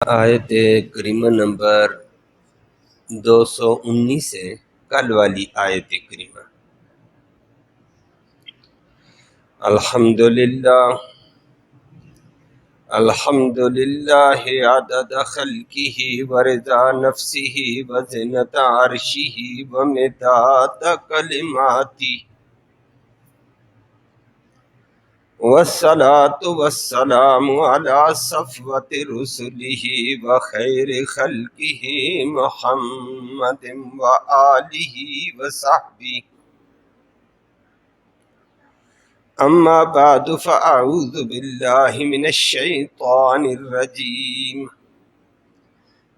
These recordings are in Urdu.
آیت کریمہ نمبر 219 ہے، کل والی آیت کریمہ۔ الحمدللہ عدد خلقہ ورضا نفسہ وزنۃ عرشہ ومداد کلماتہ، والصلاة والسلام على صفوة رسله وخير خلقه محمد وآله وصحبه، أما بعد فأعوذ بالله من الشيطان الرجيم،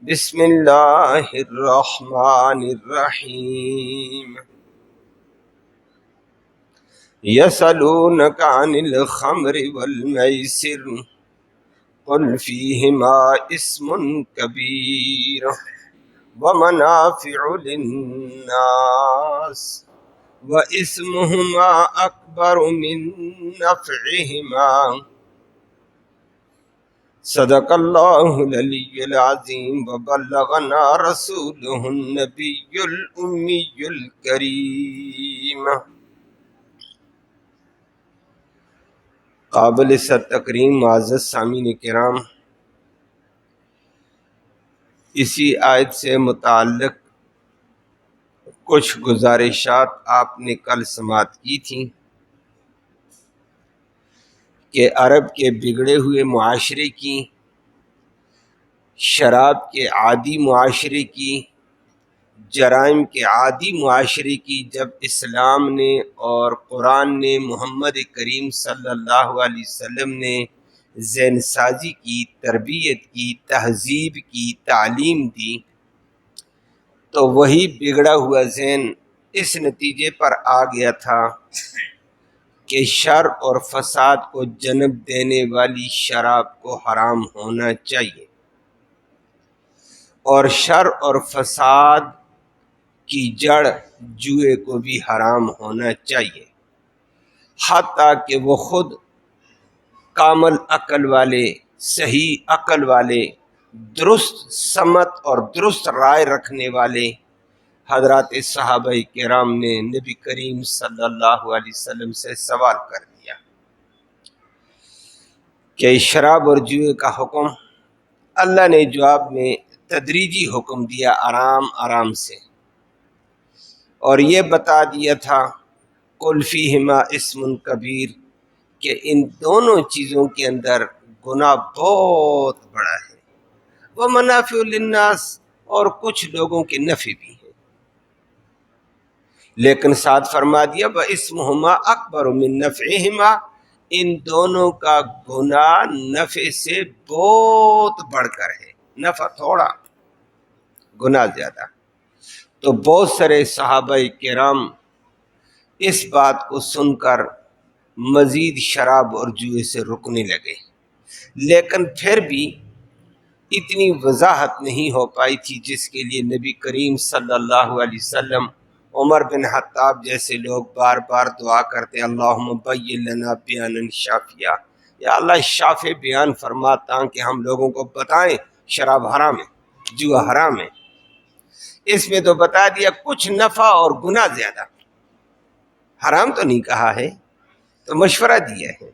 بسم الله الرحمن الرحيم، يسألونك عن الخمر والميسر قل فيهما اسم كبير ومنافع للناس واسمهما أكبر من نفعهما، صدق الله العلي العظيم وبلغنا رسوله النبي الأمي الكريم۔ قابل سر تکریم معزز سامعین کرام، اسی آیت سے متعلق کچھ گزارشات آپ نے کل سماعت کی تھیں کہ عرب کے بگڑے ہوئے معاشرے کی، شراب کے عادی معاشرے کی، جرائم کے عادی معاشرے کی جب اسلام نے اور قرآن نے، محمد کریم صلی اللہ علیہ وسلم نے ذہن سازی کی، تربیت کی، تہذیب کی، تعلیم دی، تو وہی بگڑا ہوا ذہن اس نتیجے پر آ گیا تھا کہ شر اور فساد کو جنم دینے والی شراب کو حرام ہونا چاہیے، اور شر اور فساد کی جڑ جوئے کو بھی حرام ہونا چاہیے، حتیٰ کہ وہ خود کامل عقل والے، صحیح عقل والے، درست سمت اور درست رائے رکھنے والے حضرات صحابہ کرام نے نبی کریم صلی اللہ علیہ وسلم سے سوال کر دیا کہ شراب اور جوئے کا حکم، اللہ نے جواب میں تدریجی حکم دیا، آرام آرام سے، اور یہ بتا دیا تھا قل فیہما اسم کبیر، کہ ان دونوں چیزوں کے اندر گناہ بہت بڑا ہے، ومنافع للناس، اور کچھ لوگوں کے نفع بھی ہیں، لیکن ساتھ فرما دیا واسمہما اکبر من نفعہما، ان دونوں کا گناہ نفع سے بہت بڑھ کر ہے، نفع تھوڑا، گناہ زیادہ۔ تو بہت سارے صحابہ کرام اس بات کو سن کر مزید شراب اور جوئے سے رکنے لگے، لیکن پھر بھی اتنی وضاحت نہیں ہو پائی تھی جس کے لیے نبی کریم صلی اللہ علیہ وسلم، عمر بن خطاب جیسے لوگ بار بار دعا کرتے اللہم بین لنا بیانا شافیہ، یا اللہ شافع بیان فرما تاکہ ہم لوگوں کو بتائیں شراب حرام ہے، جوا حرام ہے۔ اس میں تو بتا دیا کچھ نفع اور گناہ زیادہ، حرام تو نہیں کہا ہے، تو مشورہ دیا ہے،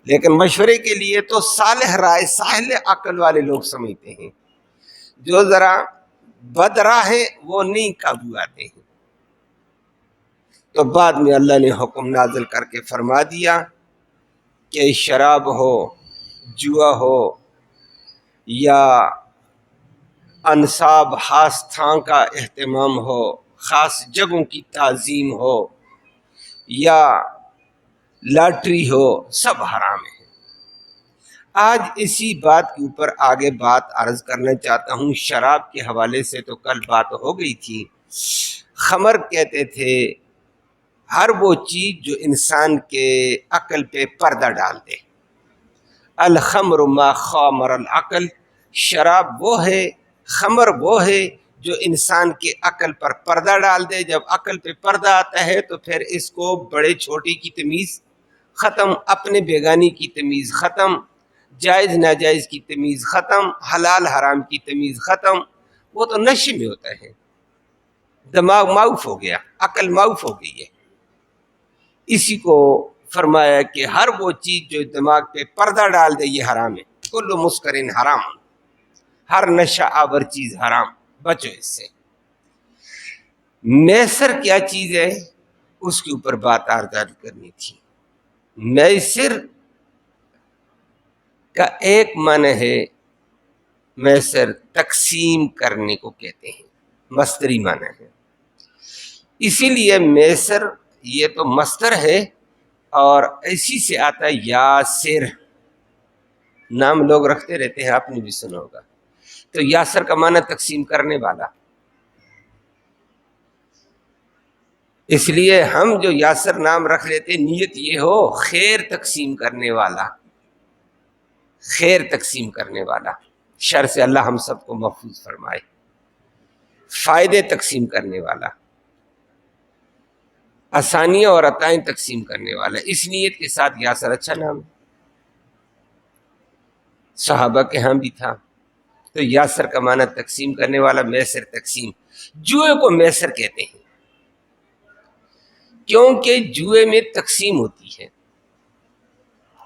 لیکن مشورے کے لیے تو صالح رائے، صالح عقل والے لوگ سمجھتے ہیں، جو ذرا بد راہ ہیں وہ نہیں قابو آتے ہیں۔ تو بعد میں اللہ نے حکم نازل کر کے فرما دیا کہ شراب ہو، جوا ہو، یا انصاب خاص تھان کا اہتمام ہو، خاص جگہوں کی تعظیم ہو، یا لاٹری ہو، سب حرام ہے۔ آج اسی بات کے اوپر آگے بات عرض کرنا چاہتا ہوں۔ شراب کے حوالے سے تو کل بات ہو گئی تھی، خمر کہتے تھے ہر وہ چیز جو انسان کے عقل پہ پردہ ڈال دے، الخمر ما خامر العقل، شراب وہ ہے، خمر وہ ہے جو انسان کے عقل پر پردہ ڈال دے۔ جب عقل پہ پردہ آتا ہے تو پھر اس کو بڑے چھوٹے کی تمیز ختم، اپنے بیگانی کی تمیز ختم، جائز ناجائز کی تمیز ختم، حلال حرام کی تمیز ختم، وہ تو نشے میں ہوتا ہے، دماغ معاف ہو گیا، عقل معاف ہو گئی ہے۔ اسی کو فرمایا کہ ہر وہ چیز جو دماغ پہ پردہ ڈال دے یہ حرام ہے، کل مسکرن حرام، ہر نشہ آور چیز حرام، بچو اس سے۔ میسر کیا چیز ہے اس کے اوپر بات آرزاد کرنی تھی۔ میسر کا ایک معنی ہے، میسر تقسیم کرنے کو کہتے ہیں، مصدری معنی ہے، اسی لیے میسر یہ تو مصدر ہے اور اسی سے آتا ہے یاسر، نام لوگ رکھتے رہتے ہیں، آپ نے بھی سنا ہوگا۔ تو یاسر کا معنی تقسیم کرنے والا، اس لیے ہم جو یاسر نام رکھ لیتے نیت یہ ہو خیر تقسیم کرنے والا، خیر تقسیم کرنے والا، شر سے اللہ ہم سب کو محفوظ فرمائے، فائدے تقسیم کرنے والا، آسانیاں اور عطائیں تقسیم کرنے والا، اس نیت کے ساتھ یاسر اچھا نام ہے، صحابہ کے ہاں بھی تھا۔ تو یاسر کا معنی تقسیم کرنے والا، میسر تقسیم، جوئے کو میسر کہتے ہیں کیونکہ جوئے میں تقسیم ہوتی ہے،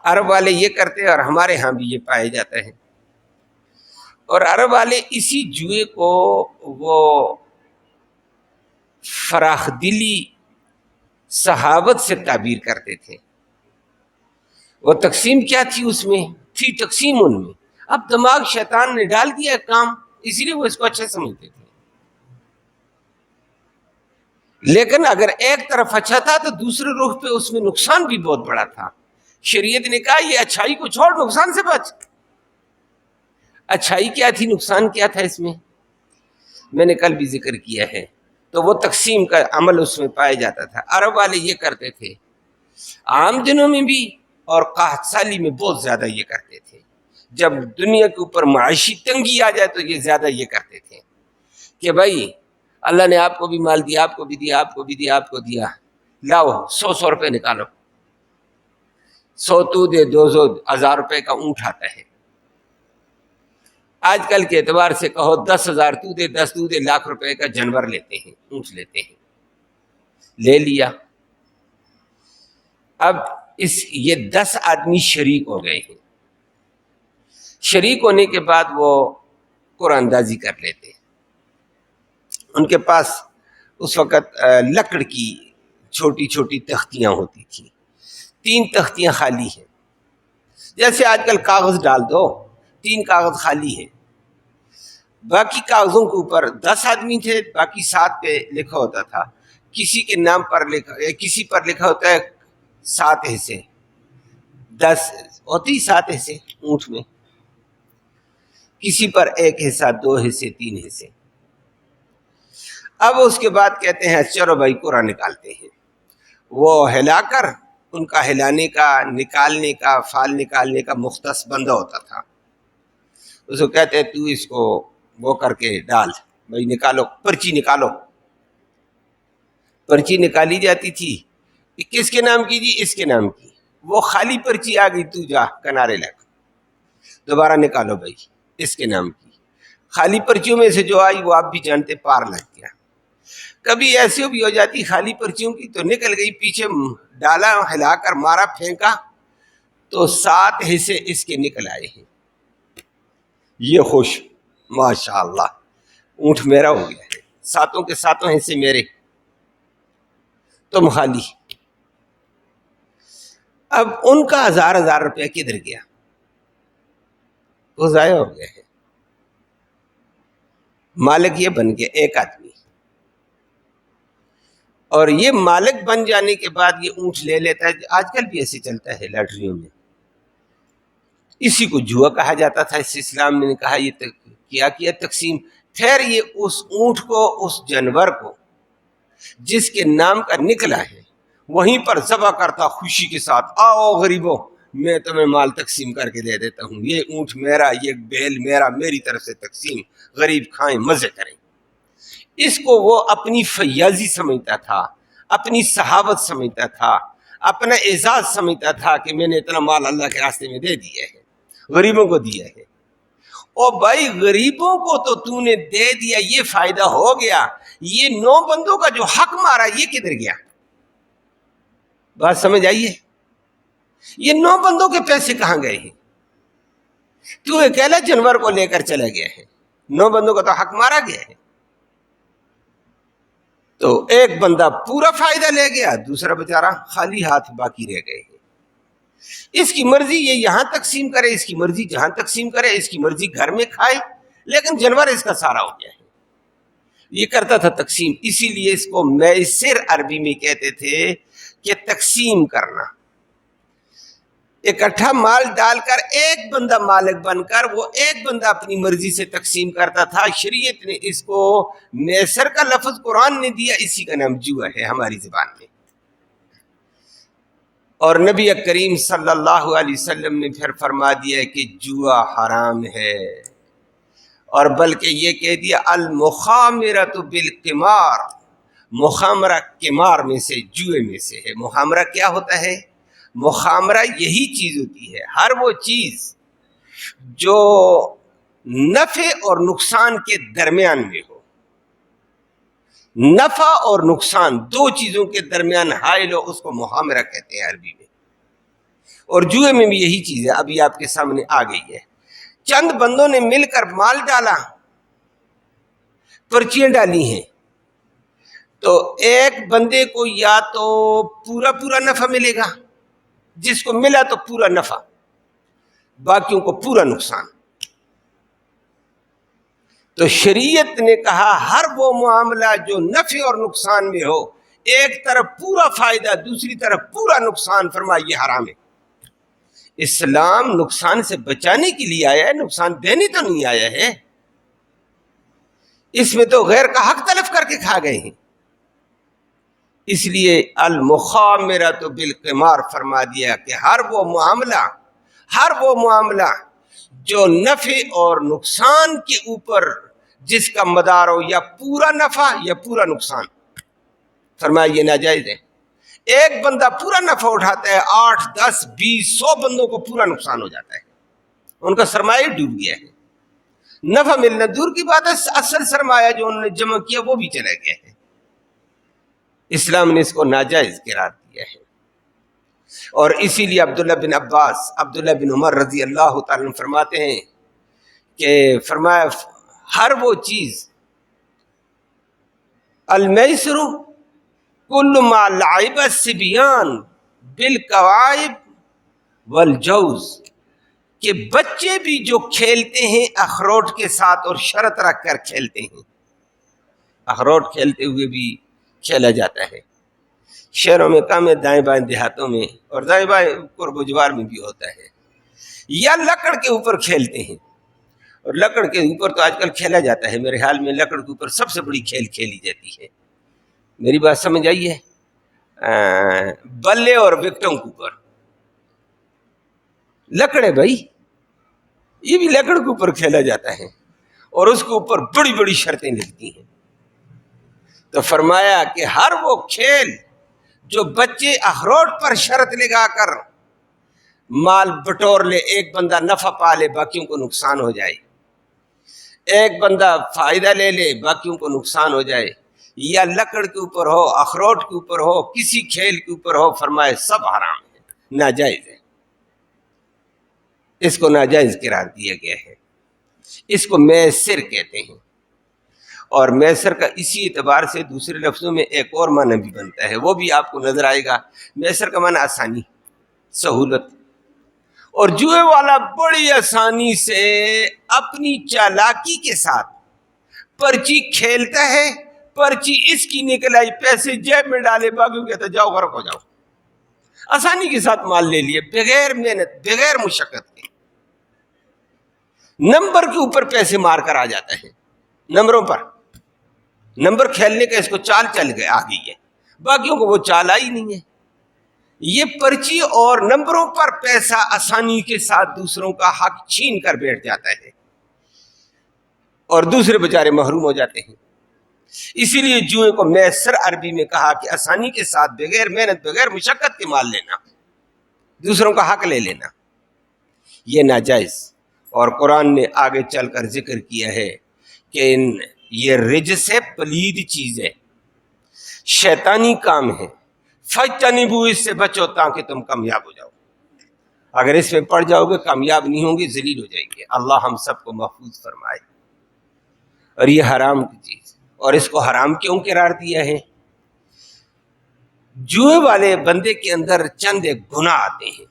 عرب والے یہ کرتے ہیں اور ہمارے ہاں بھی یہ پائے جاتا ہے، اور عرب والے اسی جوئے کو وہ فراخ دلی صحابت سے تعبیر کرتے تھے۔ وہ تقسیم کیا تھی اس میں؟ تھی تقسیم ان میں، اب دماغ شیطان نے ڈال دیا کام، اسی لیے وہ اس کو اچھا سمجھتے تھے، لیکن اگر ایک طرف اچھا تھا تو دوسرے رخ پہ اس میں نقصان بھی بہت بڑا تھا۔ شریعت نے کہا یہ اچھائی کو چھوڑ، نقصان سے بچ۔ اچھائی کیا تھی، نقصان کیا تھا اس میں نے کل بھی ذکر کیا ہے۔ تو وہ تقسیم کا عمل اس میں پایا جاتا تھا، عرب والے یہ کرتے تھے، عام دنوں میں بھی اور قحط سالی میں بہت زیادہ یہ کرتے تھے، جب دنیا کے اوپر معاشی تنگی آ جائے تو یہ زیادہ یہ کرتے تھے کہ بھائی اللہ نے آپ کو بھی مال دیا، آپ کو بھی دیا، آپ کو بھی دیا، آپ کو دیا، لاؤ 100 روپے نکالو، 100 تو دے، 200 1000 روپے کا اونٹ آتا ہے، آج کل کے اعتبار سے کہو 10,000 تو دے، 10 تو دے، لاکھ روپے کا جانور لیتے ہیں، اونٹ لیتے ہیں، لے لیا۔ اب یہ 10 آدمی شریک ہو گئے ہیں، شریک ہونے کے بعد وہ قرآن اندازی کر لیتے، ان کے پاس اس وقت لکڑ کی چھوٹی چھوٹی تختیاں ہوتی تھیں، 3 تختیاں خالی ہیں، جیسے آج کل کاغذ ڈال دو، 3 کاغذ خالی ہیں، باقی کاغذوں کے اوپر 10 آدمی تھے، باقی 7 پہ لکھا ہوتا تھا، کسی کے نام پر لکھا، کسی پر لکھا ہوتا ہے 7 حصے، 10 ہوتی 7 حصے اونٹ میں، کسی پر 1 حصہ، 2 حصے، 3 حصے۔ اب اس کے بعد کہتے ہیں چلو بھائی قرآن نکالتے ہیں، وہ ہلا کر ان کا ہلانے کا، نکالنے کا، فال نکالنے کا مختص بندہ ہوتا تھا، اس کو کہتے ہیں تو اس کو وہ کر کے ڈال، بھائی نکالو، پرچی نکالو، پرچی نکالی جاتی تھی، کس کے نام کی جی؟ اس کے نام کی، وہ خالی پرچی آ گئی، تو جا کنارے لگ، دوبارہ نکالو بھائی اس کے نام کی، خالی پرچیوں میں سے جو آئی وہ آپ بھی جانتے پار لگ گیا۔ کبھی ایسے بھی ہو جاتی خالی پرچیوں کی تو نکل گئی، پیچھے ڈالا، ہلا کر مارا، پھینکا تو 7 حصے اس کے نکل آئے ہیں، یہ خوش، ماشاءاللہ اونٹ میرا ہو گیا ہے، 7 کے 7 حصے میرے، تم خالی۔ اب ان کا 1000 روپیہ کدھر گیا؟ وہ ضائع ہو گیا ہے، مالک یہ بن گیا ایک آدمی، اور یہ مالک بن جانے کے بعد یہ اونٹ لے لیتا ہے، آج کل بھی ایسے چلتا ہے لاٹریوں میں، اسی کو جوا کہا جاتا تھا، اس اسلام نے کہا یہ کیا تقسیم، خیر یہ اس اونٹ کو، اس جانور کو جس کے نام کا نکلا ہے وہیں پر ذبح کرتا خوشی کے ساتھ، آؤ غریبوں میں تمہیں مال تقسیم کر کے دے دیتا ہوں، یہ اونٹ میرا، یہ بیل میرا، میری طرف سے تقسیم، غریب کھائیں مزے کریں۔ اس کو وہ اپنی فیاضی سمجھتا تھا، اپنی صحابت سمجھتا تھا، اپنا اعزاز سمجھتا تھا کہ میں نے اتنا مال اللہ کے راستے میں دے دیا ہے، غریبوں کو دیا ہے. اور بھائی غریبوں کو تو تو نے دے دیا، یہ فائدہ ہو گیا، یہ 9 بندوں کا جو حق مارا یہ کدھر گیا؟ بات سمجھ آئیے؟ یہ 9 بندوں کے پیسے کہاں گئے ہیں؟ تو اکیلا جانور کو لے کر چلا گیا ہے، 9 بندوں کا تو حق مارا گیا ہے. تو ایک بندہ پورا فائدہ لے گیا، دوسرا بیچارہ خالی ہاتھ باقی رہ گئے ہیں. اس کی مرضی یہ یہاں تقسیم کرے، اس کی مرضی جہاں تقسیم کرے، اس کی مرضی گھر میں کھائے، لیکن جانور اس کا سارا ہو گیا ہے. یہ کرتا تھا تقسیم. اسی لیے اس کو میسر عربی میں کہتے تھے کہ تقسیم کرنا. اکٹھا مال ڈال کر ایک بندہ مالک بن کر وہ ایک بندہ اپنی مرضی سے تقسیم کرتا تھا. شریعت نے اس کو میسر کا لفظ قرآن نے دیا، اسی کا نام جوا ہے ہماری زبان میں. اور نبی کریم صلی اللہ علیہ وسلم نے پھر فرما دیا کہ جوا حرام ہے، اور بلکہ یہ کہہ دیا المخامرۃ بالقمار، مخامرہ قمار میں سے، جوئے میں سے ہے. مخامرہ کیا ہوتا ہے؟ مخامرہ یہی چیز ہوتی ہے، ہر وہ چیز جو نفع اور نقصان کے درمیان میں ہو. نفع اور نقصان 2 چیزوں کے درمیان حائل ہو، اس کو مخامرہ کہتے ہیں عربی میں. اور جوئے میں بھی یہی چیز ہے، ابھی آپ کے سامنے آ گئی ہے. چند بندوں نے مل کر مال ڈالا، پرچیاں ڈالی ہیں، تو ایک بندے کو یا تو پورا نفع ملے گا، جس کو ملا تو پورا نفع، باقیوں کو پورا نقصان. تو شریعت نے کہا ہر وہ معاملہ جو نفع اور نقصان میں ہو، ایک طرف پورا فائدہ دوسری طرف پورا نقصان، فرمایا یہ حرام ہے. اسلام نقصان سے بچانے کے لیے آیا ہے، نقصان دینے تو نہیں آیا ہے. اس میں تو غیر کا حق تلف کر کے کھا گئے ہیں. اس لیے المخامرۃ بالقمار فرما دیا کہ ہر وہ معاملہ جو نفع اور نقصان کے اوپر جس کا مدار ہو، یا پورا نفع یا پورا نقصان، فرمایا یہ ناجائز ہے. ایک بندہ پورا نفع اٹھاتا ہے، 8 10 20 100 بندوں کو پورا نقصان ہو جاتا ہے، ان کا سرمایہ ڈوب گیا ہے. نفع ملنا دور کی بات ہے، اصل سرمایہ جو انہوں نے جمع کیا وہ بھی چلا گیا ہے. اسلام نے اس کو ناجائز قرار دیا ہے. اور اسی لیے عبداللہ بن عباس، عبداللہ بن عمر رضی اللہ تعالیٰ عنہ فرماتے ہیں کہ فرمایا ہر وہ چیز المیسر کل ما لعب الصبیان بالکوائب والجوز، کہ بچے بھی جو کھیلتے ہیں اخروٹ کے ساتھ اور شرط رکھ کر کھیلتے ہیں. اخروٹ کھیلتے ہوئے بھی کھیلا جاتا ہے. شہروں میں کم ہے، دائیں بائیں دیہاتوں میں اور دائیں بائیں قرب و جوار میں بھی ہوتا ہے. یا لکڑ کے اوپر کھیلتے ہیں، اور لکڑ کے اوپر تو آج کل کھیلا جاتا ہے. میرے خیال میں لکڑ کے اوپر سب سے بڑی کھیل کھیلی جاتی ہے. میری بات سمجھ آئی ہے؟ بلے اور وکٹوں کے اوپر لکڑ ہے بھائی، یہ بھی لکڑ کے اوپر کھیلا جاتا ہے، اور اس کے اوپر بڑی بڑی شرطیں لگتی ہیں. تو فرمایا کہ ہر وہ کھیل جو بچے اخروٹ پر شرط لگا کر مال بٹور لے، ایک بندہ نفع پا لے باقیوں کو نقصان ہو جائے، ایک بندہ فائدہ لے لے باقیوں کو نقصان ہو جائے، یا لکڑ کے اوپر ہو، اخروٹ کے اوپر ہو، کسی کھیل کے اوپر ہو، فرمائے سب حرام ہے، ناجائز ہے. اس کو ناجائز قرار دیا گیا ہے. اس کو میسر کہتے ہیں. اور میسر کا اسی اعتبار سے دوسرے لفظوں میں ایک اور معنی بھی بنتا ہے، وہ بھی آپ کو نظر آئے گا. میسر کا معنی آسانی، سہولت. اور جوئے والا بڑی آسانی سے اپنی چالاکی کے ساتھ پرچی کھیلتا ہے، پرچی اس کی نکل آئی، پیسے جیب میں ڈالے، باقیوں کہتا جاؤ غرق ہو جاؤ. آسانی کے ساتھ مال لے لیے، بغیر محنت، بغیر مشقت کے. نمبر کے اوپر پیسے مار کر آ جاتا ہے، نمبروں پر. نمبر کھیلنے کا اس کو چال چل گیا، آ گئی ہے، باقیوں کو وہ چال آئی نہیں ہے. یہ پرچی اور نمبروں پر پیسہ آسانی کے ساتھ دوسروں کا حق چھین کر بیٹھ جاتا ہے، اور دوسرے بیچارے محروم ہو جاتے ہیں. اسی لیے جوئے کو میسر عربی میں کہا کہ آسانی کے ساتھ بغیر محنت، بغیر مشقت کے مال لینا، دوسروں کا حق لے لینا. یہ ناجائز. اور قرآن نے آگے چل کر ذکر کیا ہے کہ یہ رجس ہے، پلید چیز ہے، شیطانی کام ہے. فجتنبو، اس سے بچو تاکہ تم کامیاب ہو جاؤ. اگر اس میں پڑ جاؤ گے کامیاب نہیں ہوں گے، ذلیل ہو جائیں گے. اللہ ہم سب کو محفوظ فرمائے. اور یہ حرام کی چیز، اور اس کو حرام کیوں قرار دیا ہے؟ جوئے والے بندے کے اندر چند گناہ آتے ہیں.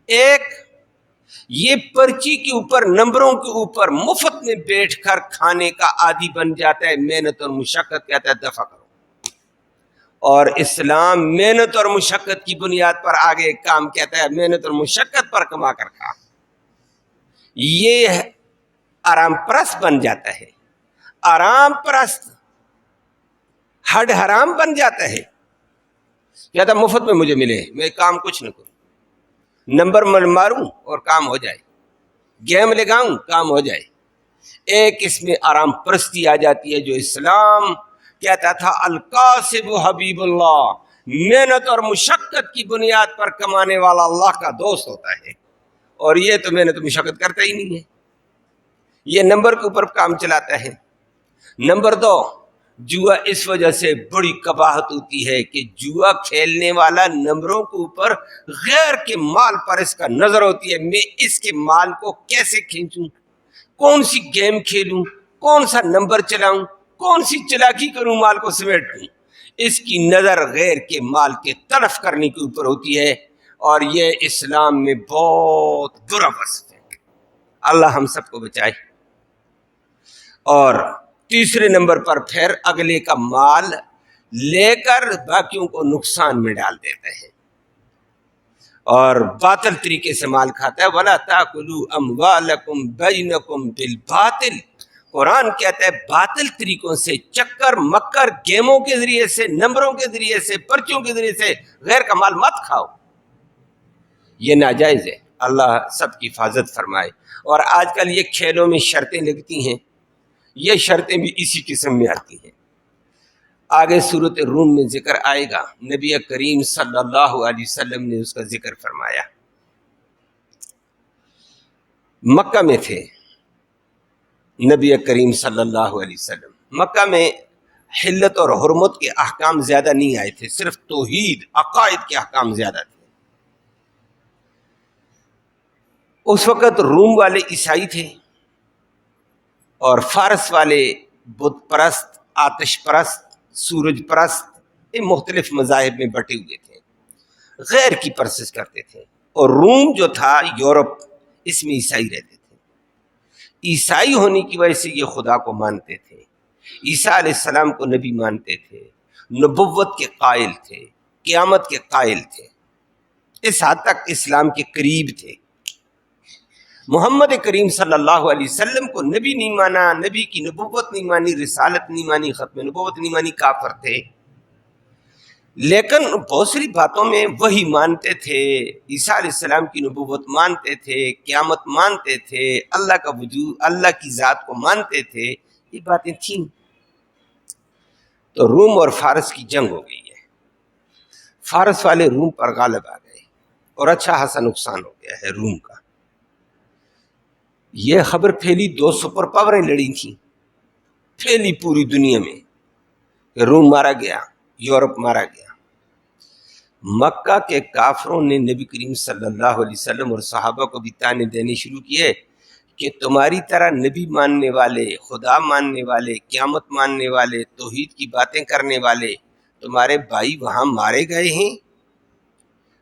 ایک، یہ پرچی کے اوپر، نمبروں کے اوپر مفت میں بیٹھ کر کھانے کا عادی بن جاتا ہے. محنت اور مشقت کہتا ہے دفع کرو. اور اسلام محنت اور مشقت کی بنیاد پر آگے کام کہتا ہے، محنت اور مشقت پر کما کر کھا. یہ آرام پرست بن جاتا ہے. آرام پرست ہڈ حرام بن جاتا ہے. کہتا مفت میں مجھے ملے، میں کام کچھ نہ کروں، نمبر ماروں اور کام ہو جائے، گیم لگاؤں کام ہو جائے. ایک اس میں آرام پرستی آ جاتی ہے جو اسلام کہتا تھا القاسب حبیب اللہ، محنت اور مشقت کی بنیاد پر کمانے والا اللہ کا دوست ہوتا ہے. اور یہ تو محنت و مشقت کرتا ہی نہیں ہے، یہ نمبر کے اوپر کام چلاتا ہے. نمبر دو، جوا اس وجہ سے بڑی قباحت ہوتی ہے کہ جوا کھیلنے والا نمبروں کے اوپر غیر کے مال پر اس کا نظر ہوتی ہے. میں اس کے مال کو کیسے کھینچوں، کون سی گیم کھیلوں، کون سا نمبر چلاؤں، کون سی چلاکی کروں، مال کو سمیٹوں. اس کی نظر غیر کے مال کے تلف کرنے کے اوپر ہوتی ہے. اور یہ اسلام میں بہت برا وصف ہے. اللہ ہم سب کو بچائے. اور تیسرے نمبر پر پھر اگلے کا مال لے کر باقیوں کو نقصان میں ڈال دیتا ہے اور باطل طریقے سے مال کھاتا ہے. وَلَا تَأْكُلُوا أَمْوَالَكُمْ بَيْنَكُمْ بِالْبَاطِلِ، قرآن کہتا ہے باطل طریقوں سے، چکر مکر، گیموں کے ذریعے سے، نمبروں کے ذریعے سے، پرچوں کے ذریعے سے غیر کا مال مت کھاؤ. یہ ناجائز ہے. اللہ سب کی حفاظت فرمائے. اور آج کل یہ کھیلوں میں شرطیں لگتی ہیں، یہ شرطیں بھی اسی قسم میں آتی ہیں. آگے سورۃ روم میں ذکر آئے گا. نبی کریم صلی اللہ علیہ وسلم نے اس کا ذکر فرمایا. مکہ میں تھے نبی کریم صلی اللہ علیہ وسلم. مکہ میں حلت اور حرمت کے احکام زیادہ نہیں آئے تھے، صرف توحید، عقائد کے احکام زیادہ تھے. اس وقت روم والے عیسائی تھے اور فارس والے بت پرست، آتش پرست، سورج پرست، یہ مختلف مذاہب میں بٹے ہوئے تھے، غیر کی پرستش کرتے تھے. اور روم جو تھا یورپ، اس میں عیسائی رہتے تھے. عیسائی ہونے کی وجہ سے یہ خدا کو مانتے تھے، عیسیٰ علیہ السلام کو نبی مانتے تھے، نبوت کے قائل تھے، قیامت کے قائل تھے، اس حد تک اسلام کے قریب تھے. محمد کریم صلی اللہ علیہ وسلم کو نبی نہیں مانا، نبی کی نبوت نہیں مانی، رسالت نہیں مانی، ختم نبوت نہیں مانی، کافر تھے. لیکن بہت ساری باتوں میں وہی مانتے تھے، عیسیٰ علیہ السلام کی نبوت مانتے تھے، قیامت مانتے تھے، اللہ کا وجود، اللہ کی ذات کو مانتے تھے. یہ باتیں تھیں. تو روم اور فارس کی جنگ ہو گئی ہے. فارس والے روم پر غالب آ گئے اور اچھا خاصا نقصان ہو گیا ہے روم کا. یہ خبر پھیلی، 2 سپر پاوریں لڑی تھیں، پھیلی پوری دنیا میں کہ روم مارا گیا، یورپ مارا گیا. مکہ کے کافروں نے نبی کریم صلی اللہ علیہ وسلم اور صحابہ کو بھی تانے دینے شروع کیے کہ تمہاری طرح نبی ماننے والے، خدا ماننے والے، قیامت ماننے والے، توحید کی باتیں کرنے والے تمہارے بھائی وہاں مارے گئے ہیں.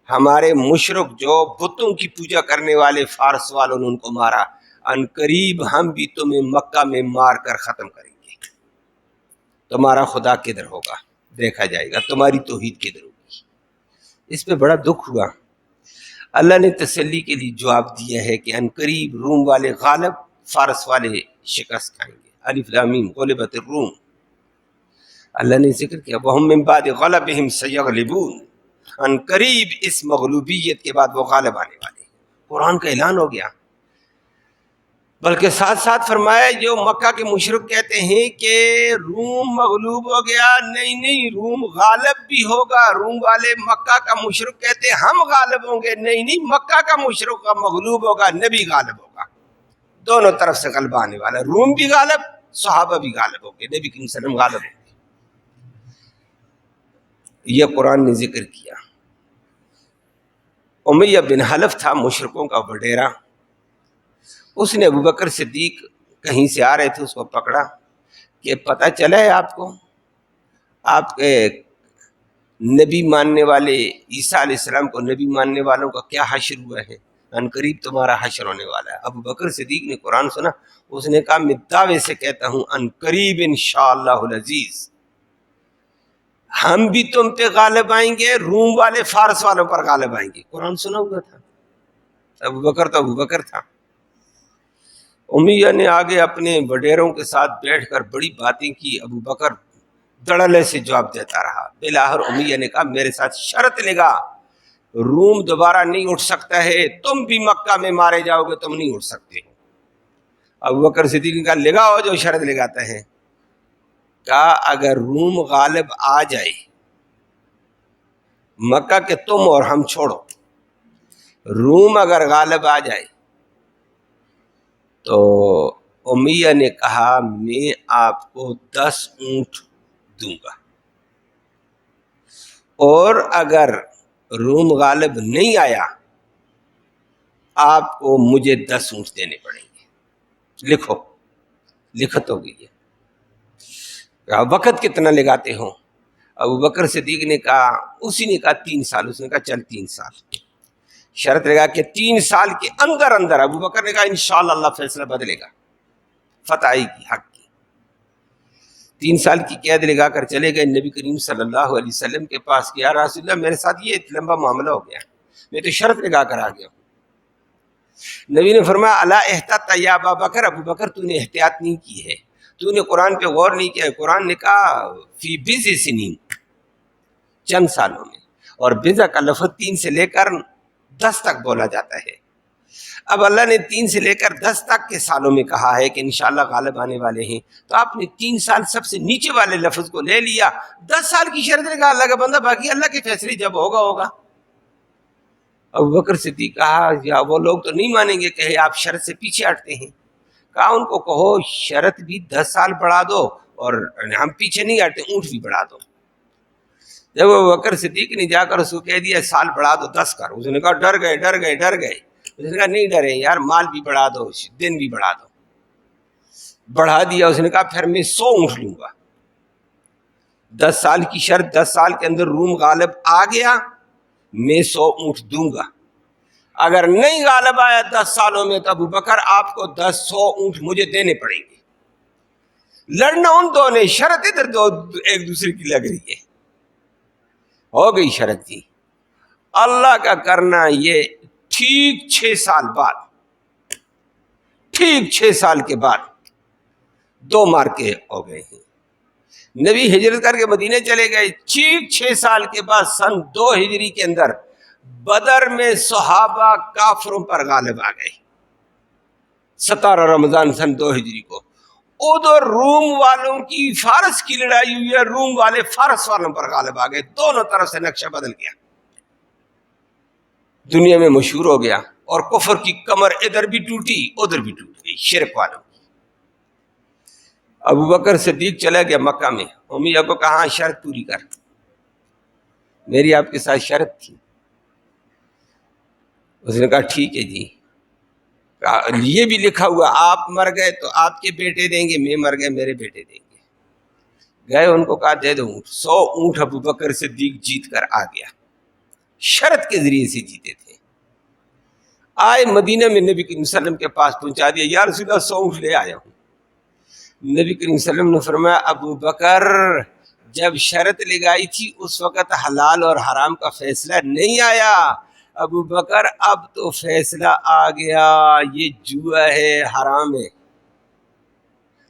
ہمارے مشرک جو بتوں کی پوجا کرنے والے فارس والوں نے ان کو مارا. ان قریب ہم بھی تمہیں مکہ میں مار کر ختم کریں گے. تمہارا خدا کدھر ہوگا دیکھا جائے گا، تمہاری توحید کدھر ہوگی. اس پہ بڑا دکھ ہوا. اللہ نے تسلی کے لیے جواب دیا ہے کہ ان قریب روم والے غالب، فارس والے شکست کھائیں گے. الف لام میم غلبت الروم. اللہ نے ذکر کیا وَهُمْ مِنْ بَعْدِ غَلَبِهِمْ سَيَغْلِبُونَ. ان قریب اس مغلوبیت کے بعد وہ غالب آنے والے ہیں. قرآن کا اعلان ہو گیا. بلکہ ساتھ ساتھ فرمایا جو مکہ کے مشرک کہتے ہیں کہ روم مغلوب ہو گیا، نہیں نہیں، روم غالب بھی ہوگا۔ روم والے مکہ کا مشرک کہتے ہیں ہم غالب ہوں گے، نہیں نہیں، مکہ کا مشرک کا مغلوب ہوگا، نبی غالب ہوگا۔ دونوں طرف سے غلبہ آنے والا، روم بھی غالب، صحابہ بھی غالب ہوں گے، نبی کریم صلی اللہ علیہ وسلم غالب ہوں گے۔ یہ قرآن نے ذکر کیا۔ امیہ بن حلف تھا مشرکوں کا وڈیرا، اس نے ابوبکر صدیق کہیں سے آ رہے تھے، اس کو پکڑا کہ پتہ چلا ہے آپ کو، آپ کے نبی ماننے والے عیسیٰ علیہ السلام کو نبی ماننے والوں کا کیا حشر ہوا ہے، ان قریب تمہارا حشر ہونے والا ہے۔ ابوبکر صدیق نے قرآن سنا، اس نے کہا میں دعوے سے کہتا ہوں ان قریب انشاءاللہ العزیز ہم بھی تم پہ غالب آئیں گے، روم والے فارس والوں پر غالب آئیں گے۔ قرآن سنا ہوا تھا، ابوبکر تو ابوبکر تھا۔ امیہ نے آگے اپنے وڈیروں کے ساتھ بیٹھ کر بڑی باتیں کی، ابوبکر دڑلے سے جواب دیتا رہا۔ بالآخر امیہ نے کہا میرے ساتھ شرط لگا، روم دوبارہ نہیں اٹھ سکتا ہے، تم بھی مکہ میں مارے جاؤ گے، تم نہیں اٹھ سکتے۔ ابوبکر صدیق نے کہا لگاؤ جو شرط لگاتا ہے۔ کہا اگر روم غالب آ جائے مکہ کے تم اور ہم چھوڑو، روم اگر غالب آ جائے تو امیہ نے کہا میں آپ کو 10 اونٹ دوں گا، اور اگر روم غالب نہیں آیا آپ کو مجھے 10 اونٹ دینے پڑیں گے۔ لکھو، لکھت ہو گئی ہے۔ وقت کتنا لگاتے ہو؟ ابوبکر صدیق نے کہا، اسی نے کہا 3 سال، اس نے کہا چل 3 سال، شرط لگا کہ 3 سال کے اندر اندر۔ ابوبکر نے کہا انشاءاللہ اللہ فیصلہ بدلے گا، فتح آئے گی حق کی۔ 3 سال کی قید لگا کر چلے گئے نبی کریم صلی اللہ علیہ وسلم کے پاس کہ یا رسول اللہ میرے ساتھ یہ لمبا معاملہ ہو گیا، میں تو شرط لگا کر آ گیا ہوں۔ نبی نے فرمایا الا احتاط یا ابابکر، ابوبکر تو نے احتیاط نہیں کی ہے، تو نے قرآن پہ غور نہیں کیا ہے۔ قرآن نے کہا فی بضع سنین، چند سالوں میں، اور بضع کا لفظ 3 سے لے کر 10 تک بولا جاتا ہے۔ اب اللہ نے 3 سے لے کر 10 تک کے سالوں میں کہا ہے کہ انشاءاللہ غالب آنے والے ہیں، تو آپ نے 3 سال سب سے نیچے والے لفظ کو لے لیا، 10 سال کی شرط لگا اللہ کا بندہ، باقی اللہ کے فیصلے جب ہوگا ہوگا۔ ابوبکر صدیق کہا یا وہ لوگ تو نہیں مانیں گے کہ آپ شرط سے پیچھے ہٹتے ہیں۔ کہا ان کو کہو شرط بھی 10 سال بڑھا دو اور ہم پیچھے نہیں ہٹتے، اونٹ بھی بڑھا دو۔ جب ابوبکر صدیق نے جا کر اس کو کہہ دیا سال بڑھا دو 10 کر، اس نے کہا ڈر گئے ڈر گئے ڈر گئے۔ اس نے کہا نہیں ڈرے یار، مال بھی بڑھا دو، دن بھی بڑھا دو۔ بڑھا دیا، اس نے کہا پھر میں 100 اونٹ لوں گا۔ 10 سال کی شرط، 10 سال کے اندر روم غالب آ گیا میں 100 اونٹ دوں گا، اگر نہیں غالب آیا 10 سالوں میں تو ابوبکر آپ کو 100 اونٹ مجھے دینے پڑیں گے۔ لڑنا ان دو نے، شرط ادھر دو ایک دوسرے کی لگ رہی ہے۔ ہو گئی شرط کی، اللہ کا کرنا یہ ٹھیک 6 سال بعد، ٹھیک 6 سال کے بعد 2 مارکے ہو گئے ہیں۔ نبی ہجرت کر کے مدینے چلے گئے، ٹھیک 6 سال کے بعد سن 2 ہجری کے اندر بدر میں صحابہ کافروں پر غالب آ گئے، 17 رمضان سن 2 ہجری کو۔ ادھر روم والوں کی فارس کی لڑائی ہوئی ہے، روم والے فارس والوں پر غالب آ گئے، دونوں طرف سے نقشہ بدل گیا، دنیا میں مشہور ہو گیا، اور کفر کی کمر ادھر بھی ٹوٹی ادھر بھی ٹوٹ گئی شرک والوں کی۔ ابوبکر صدیق چلا گیا مکہ میں، امیہ کو کہا شرط پوری کر، میری آپ کے ساتھ شرط تھی۔ اس نے کہا ٹھیک ہے جی، یہ بھی لکھا ہوا آپ مر گئے تو آپ کے بیٹے دیں گے، میں مر گئے میرے بیٹے دیں گے۔ گئے ان کو کہا دے دو اونٹ، 100 اونٹ ابوبکر صدیق جیت کر آ گیا، شرط کے ذریعے سے جیتے تھے۔ آئے مدینہ میں نبی کریم صلی اللہ علیہ وسلم کے پاس پہنچا دیا، یا رسول اللہ 100 اونٹ لے آیا ہوں۔ نبی کریم صلی اللہ علیہ وسلم نے فرمایا ابوبکر جب شرط لگائی تھی اس وقت حلال اور حرام کا فیصلہ نہیں آیا، ابوبکر اب تو فیصلہ آ گیا، یہ جوا ہے حرام ہے،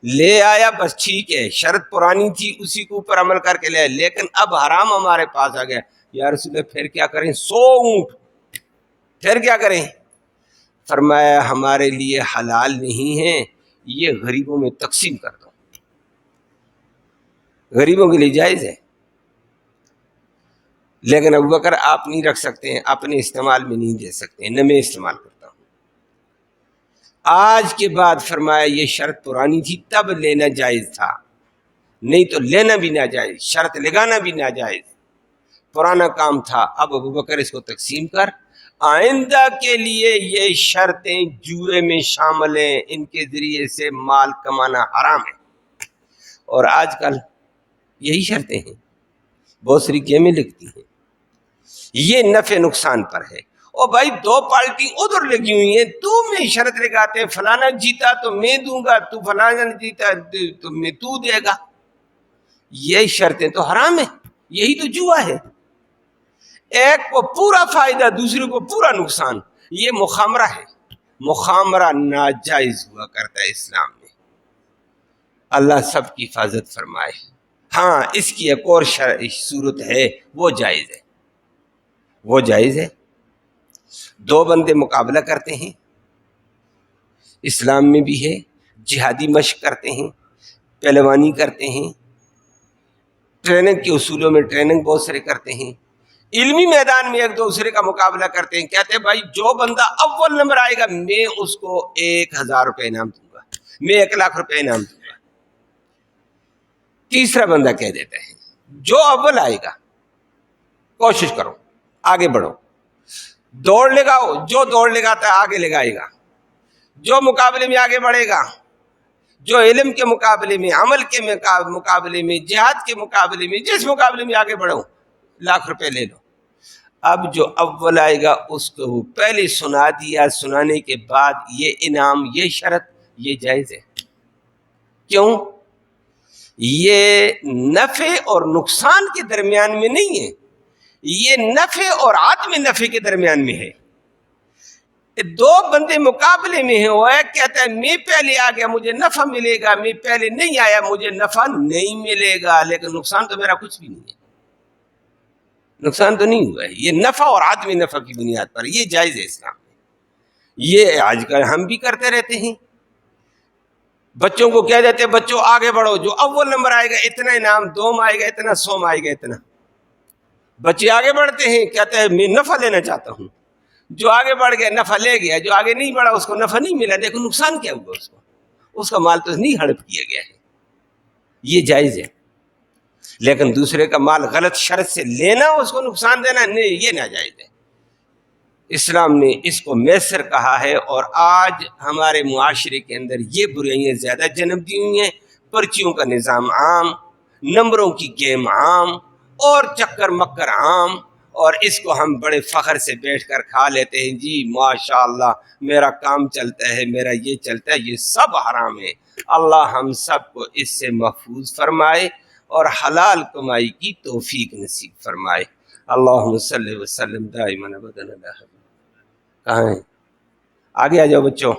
لے آیا بس ٹھیک ہے، شرط پرانی تھی اسی کے اوپر عمل کر کے لے آیا، لیکن اب حرام ہمارے پاس آ گیا۔ یا رسول اللہ پھر کیا کریں؟ 100 اونٹ، پھر کیا کریں؟ فرمایا ہمارے لیے حلال نہیں ہے، یہ غریبوں میں تقسیم کر دو، غریبوں کے لیے جائز ہے، لیکن ابوبکر آپ نہیں رکھ سکتے ہیں، اپنے استعمال میں نہیں دے سکتے ہیں، نہ میں استعمال کرتا ہوں۔ آج کے بعد فرمایا یہ شرط پرانی تھی، تب لینا جائز تھا، نہیں تو لینا بھی ناجائز، شرط لگانا بھی ناجائز، پرانا کام تھا۔ اب ابوبکر اس کو تقسیم کر، آئندہ کے لیے یہ شرطیں جوئے میں شامل ہیں، ان کے ذریعے سے مال کمانا حرام ہے۔ اور آج کل یہی شرطیں ہیں، بہت ساری گیمیں لکھتی ہیں، یہ نفع نقصان پر ہے۔ اور بھائی دو پارٹی ادھر لگی ہوئی ہیں، تو میں شرط لگاتے ہیں فلانا جیتا تو میں دوں گا، تو فلانا جیتا تو میں تو دے گا، یہ شرطیں تو حرام ہیں، یہی تو جوا ہے، ایک کو پورا فائدہ دوسرے کو پورا نقصان، یہ مخامرہ ہے، مخامرہ ناجائز ہوا کرتا ہے اسلام میں۔ اللہ سب کی حفاظت فرمائے۔ ہاں اس کی ایک اور صورت ہے، وہ جائز ہے، وہ جائز ہے، دو بندے مقابلہ کرتے ہیں، اسلام میں بھی ہے، جہادی مشق کرتے ہیں، پہلوانی کرتے ہیں، ٹریننگ کے اصولوں میں ٹریننگ بہت سارے کرتے ہیں، علمی میدان میں ایک دوسرے کا مقابلہ کرتے ہیں، کہتے ہیں بھائی جو بندہ اول نمبر آئے گا میں اس کو 1000 روپے انعام دوں گا، میں 1,00,000 روپے انعام دوں گا۔ تیسرا بندہ کہہ دیتا ہے جو اول آئے گا کوشش کرو، آگے بڑھو، دوڑ لگاؤ، جو دوڑ لگاتا ہے آگے لگائے گا، جو مقابلے میں آگے بڑھے گا، جو علم کے مقابلے میں، عمل کے مقابلے میں، جہاد کے مقابلے میں، جس مقابلے میں آگے بڑھو 1,00,000 روپے لے لو۔ اب جو اول آئے گا اس کو وہ پہلے سنا دیا، سنانے کے بعد یہ انعام، یہ شرط، یہ جائز ہے۔ کیوں؟ یہ نفع اور نقصان کے درمیان میں نہیں ہے، یہ نفع اور عدم نفع کے درمیان میں ہے۔ دو بندے مقابلے میں ہیں، وہ ایک کہتا ہے میں پہلے آ گیا مجھے نفع ملے گا، میں پہلے نہیں آیا مجھے نفع نہیں ملے گا، لیکن نقصان تو میرا کچھ بھی نہیں ہے، نقصان تو نہیں ہوا ہے، یہ نفع اور عدم نفع کی بنیاد پر یہ جائز ہے اسلام میں۔ یہ آج کل ہم بھی کرتے رہتے ہیں، بچوں کو کہہ دیتے ہیں بچوں آگے بڑھو، جو اول نمبر آئے گا اتنا انعام، دوم آئے گا اتنا، سوم آئے گا اتنا۔ بچے آگے بڑھتے ہیں، کہتے ہیں میں نفع لینا چاہتا ہوں، جو آگے بڑھ گیا نفع لے گیا، جو آگے نہیں بڑھا اس کو نفع نہیں ملا، دیکھو نقصان کیا ہوا اس کو، اس کا مال تو نہیں ہڑپ کیا گیا ہے، یہ جائز ہے۔ لیکن دوسرے کا مال غلط شرط سے لینا، اس کو نقصان دینا، نہیں، یہ ناجائز ہے۔ اسلام نے اس کو میسر کہا ہے، اور آج ہمارے معاشرے کے اندر یہ برائیاں زیادہ جنم دی ہوئی ہیں، پرچیوں کا نظام عام، نمبروں کی گیم عام، اور چکر مکر عام، اور اس کو ہم بڑے فخر سے بیٹھ کر کھا لیتے ہیں، جی ماشاءاللہ میرا کام چلتا ہے، میرا یہ چلتا ہے، یہ سب حرام ہے۔ اللہ ہم سب کو اس سے محفوظ فرمائے اور حلال کمائی کی توفیق نصیب فرمائے۔ اللہم صلی وسلم دائما ابدا علی۔ کہاں ہیں؟ آگے آ جاؤ بچوں۔